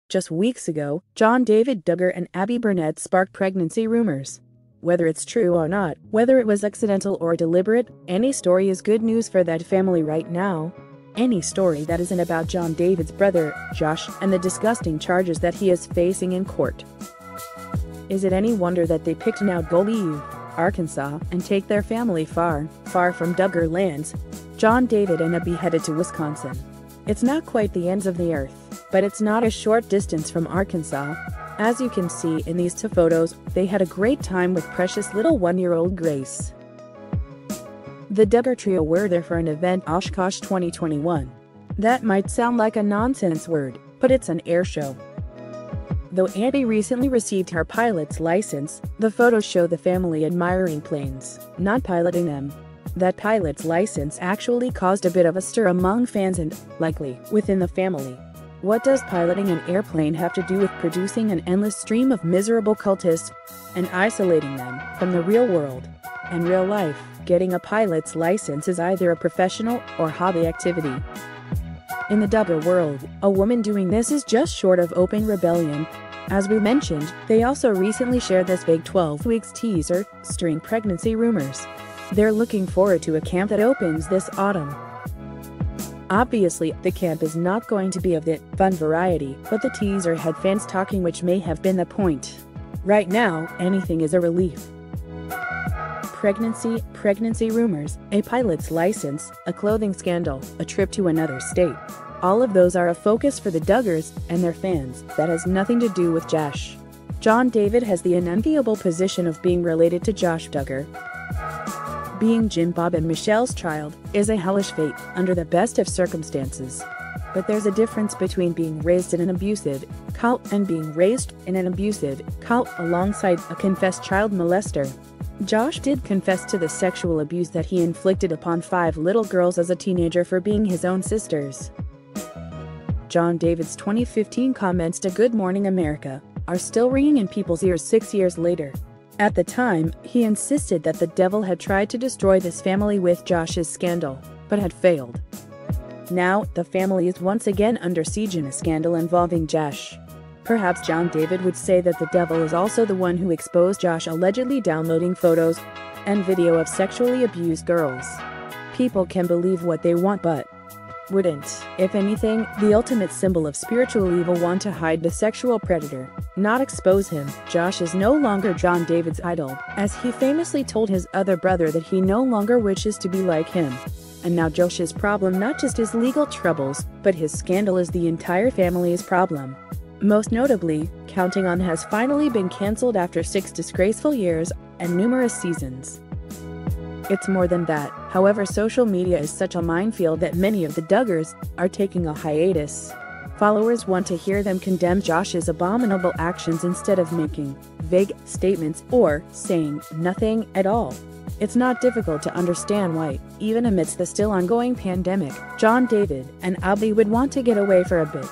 Just weeks ago, John David Duggar and Abbie Burnett sparked pregnancy rumors. Whether it's true or not, whether it was accidental or deliberate, any story is good news for that family right now. Any story that isn't about John David's brother, Josh, and the disgusting charges that he is facing in court. Is it any wonder that they picked Naugatuck, Arkansas, and take their family far, far from Duggar lands? John David and Abbie headed to Wisconsin. It's not quite the ends of the earth, but it's not a short distance from Arkansas. As you can see in these two photos, they had a great time with precious little 1-year-old Grace. The Duggar trio were there for an event Oshkosh 2021. That might sound like a nonsense word, but it's an air show. Though Abbie recently received her pilot's license, the photos show the family admiring planes, not piloting them. That pilot's license actually caused a bit of a stir among fans and, likely, within the family. What does piloting an airplane have to do with producing an endless stream of miserable cultists and isolating them from the real world and real life? Getting a pilot's license is either a professional or hobby activity. In the Duggar world, a woman doing this is just short of open rebellion. As we mentioned, they also recently shared this vague 12 weeks teaser, stirring pregnancy rumors. They're looking forward to a camp that opens this autumn. Obviously, the camp is not going to be of the fun variety, but the teaser had fans talking, which may have been the point. Right now, anything is a relief. Pregnancy rumors, a pilot's license, a clothing scandal, a trip to another state. All of those are a focus for the Duggars and their fans. That has nothing to do with Josh. John David has the unenviable position of being related to Josh Duggar. Being Jim, Bob, and Michelle's child is a hellish fate under the best of circumstances. But there's a difference between being raised in an abusive cult and being raised in an abusive cult alongside a confessed child molester. Josh did confess to the sexual abuse that he inflicted upon 5 little girls as a teenager for being his own sisters. John David's 2015 comments to Good Morning America are still ringing in people's ears 6 years later. At the time, he insisted that the devil had tried to destroy this family with Josh's scandal, but had failed. Now, the family is once again under siege in a scandal involving Josh. Perhaps John David would say that the devil is also the one who exposed Josh allegedly downloading photos and video of sexually abused girls. People can believe what they want, but wouldn't, if anything, the ultimate symbol of spiritual evil want to hide the sexual predator, not expose him. Josh is no longer John David's idol, as he famously told his other brother that he no longer wishes to be like him. And now Josh's problem not just his legal troubles, but his scandal is the entire family's problem. Most notably, Counting On has finally been cancelled after 6 disgraceful years and numerous seasons. It's more than that. However, social media is such a minefield that many of the Duggars are taking a hiatus. Followers want to hear them condemn Josh's abominable actions instead of making vague statements or saying nothing at all. It's not difficult to understand why, even amidst the still ongoing pandemic, John David and Abbie would want to get away for a bit.